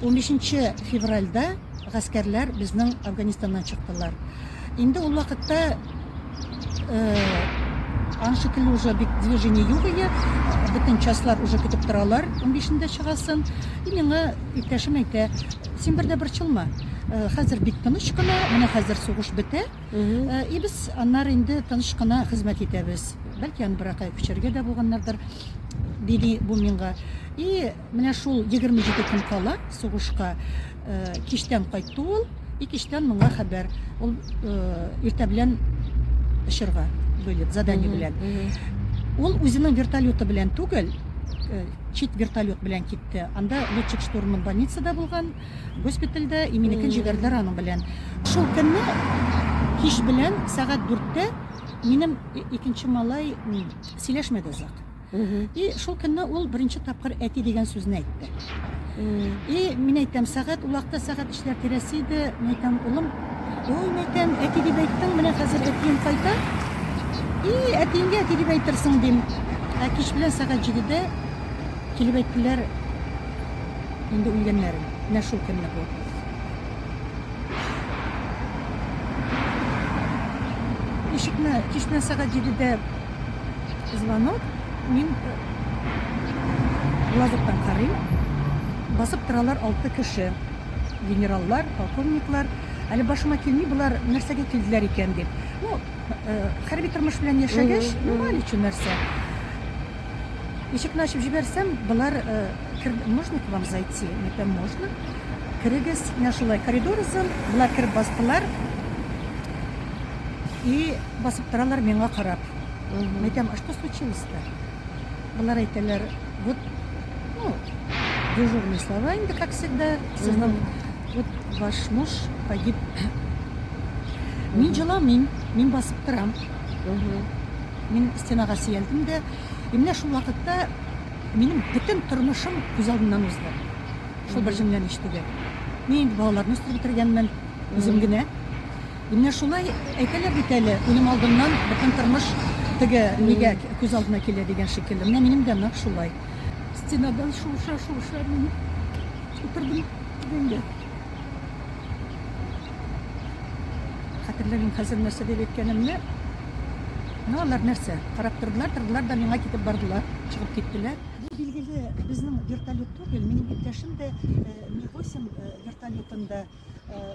15 февральда гаскәрләр безнең Афганистаннан чыктылар. Инде ул вакытта аншикелле уже бик движение юк иде. Бөтен частьлар уже көтеп торалар 15-нде чыгасын. И миңа иптәшем әйтә, син бердә борчылма. Хәзер бик тыныч кына, менә хәзер сугыш бетә. И без аннары инде тыныч кына хезмәт итәбез. Бәлки аны биракай күчәргә дә булганнардыр. Диде бу миңа. И менә шул 27 көн кала сугышка кичтән кайтты ул. И кичтән моңа хәбәр. Ул иртә белән ишырга бүлеп, задание белән. Ул үзенең вертолеты белән түгел, чит вертолет белән китте. Анда летчик штурман больницада булган, госпитальдә, и минекен җибәрделәр аның белән. Шул көнне кич белән сәгать 4-тә минем икенче малай сөйләшмәде озак. И шул көнне ул беренче тапкыр әти дигән сүзне әйтте. И мин әйтәм, сәгать ул вакытта сәгать эшләр тирәсе иде. Мин әйтәм, улым, ой, мин әйтәм, әти дип әйттең, менә хәзер әтием кайта. И әтиеңгә әти дип әйтерсең дим. Кич белән сәгать 7-дә килеп әйттеләр инде үлгәннәрен. Менә шул көнне бу. Ишекне кич белән сәгать 7-дә звонок. Мин глазоктан карыйм. Басып торалар 6 кеше. Генераллар, полковниклар. Әле башыма килми, булар нәрсәгә килделәр икән дип. Ну, хәрби тормыш белән яшәгәч, нормаль өчен нәрсә. Ишекне ачып җибәрсәм, булар можно к вам зайти? Мәтәм можно. Кирегез, менә шулай коридор узын, булар киреп бастылар. И басып торалар миңа карап. Мәтәм, а что случилось-то? Булар әйтәләр, вот, ну, дежурные слова, инде как всегда, вот ваш муж погиб. Мин җыламыйм, мин басып торам. Мин стенага сөялдем дә, менә шул вакытта минем бөтен тормышым күз алдымнан узды. Шул бер җөмләне ишетүгә. Мин балаларны үстереп бетергәнмен, үзем генә. Менә шулай әйтәләр бит әле, үлем алдымнан бөтен тормыш теге нигә күз алдына килә дигән шикелле. Менә минем дә нәкъ шулай. Стенадан шуша мин утырдым дигәндә. Хәтерләмим хәзер нәрсә дип әйткәнемне. Алар нәрсә? Карап тордылар да миңа китеп бардылар, чыгып киттеләр. Бу билгеле безнең вертолет түгел, минем иптәшем дә Ми-8 вертолетында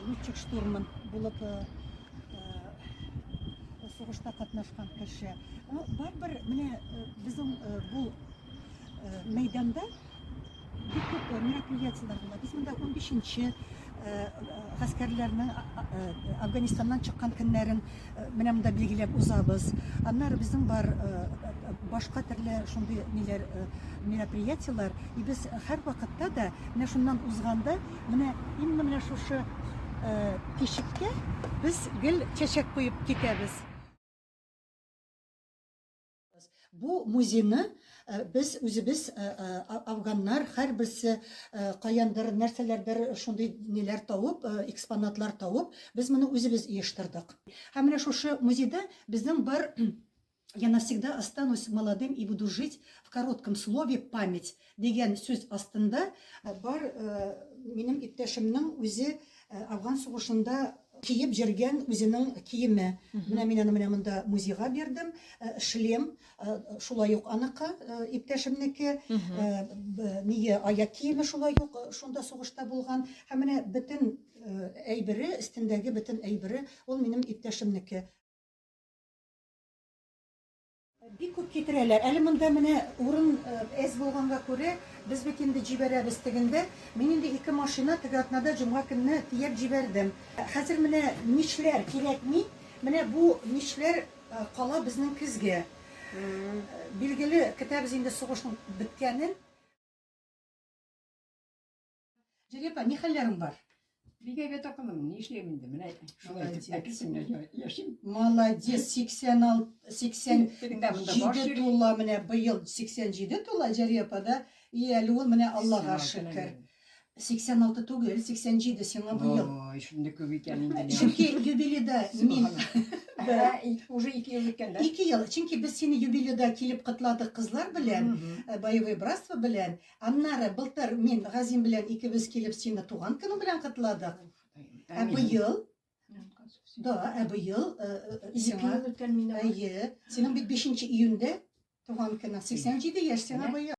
летчик штурман булып сугышта катнашкан кеше. Барбер менә безнең бу мәйданда бик күп мероприятиеләр була. Без монда 15-нче гаскәрләрнең Афганистаннан чыккан көннәрен менә монда билгеләп узабыз. Аннары безнең бар башка төрле шундый ниләр мероприятиеләр. И без һәр вакытта да менә шуннан узганда менә именно менә шушы кичеккә без гел чәчәк куеп китәбез. Бу музейны без үзебез афганнар һәрберсе каяндыр нәрсәләрдер шундый ниләр тавып, экспонатлар тавып, без моны үзебез оештырдык. Һәм менә шушы музейда безнең бар «Я навсегда останусь молодым и буду жить в коротком слове память» дигән сүз астында бар минем иптәшемнең үзе Афган сугышында киеп жүргән үзенең киеме. Менә мин аны менә монда музейга бирдем. Шлем, шулай ук аныкы, иптәшемнеке. Нигә аяк киеме шулай ук шунда сугышта булган. Һәм менә бөтен әйбере, өстендәге бөтен әйбере ул минем иптәшемнеке. Бик күп китерәләр. Әле монда менә урын әз булганга күрә, без бит инде җибәрәбез тегендә. Мин инде 2 машина теге атнада җомга көнне тияп җибәрдем. Хәзер менә мишләр кирәкми. Менә бу мишләр кала безнең көзгә. Билгеле, көтәбез инде сугышның беткәнен. Җәрәпа, ни хәлләрең бар? Бигәгә такылым, ни эшләйм инде, менә шулай яшим. Молодец, 87 тула, менә быел 87 тула Җәрәпада. И әле ул менә Аллага шөкер. 86 түгел, 87 сиңа бу ел. Ой, шунда күп икән инде. Чөнки юбилейда мин Уже 2 ел үткән дә. 2 ел, чөнки без сине юбилейда килеп кытладык кызлар белән, боевой братство белән. Аннары былтыр мин Газим белән икебез килеп сине туган көне белән кытладык. Ә бу ел, да, ә бу ел сиңа үткән мине. әйе, синең бит 5 июньдә туган көне, 87 яшь сиңа бу ел.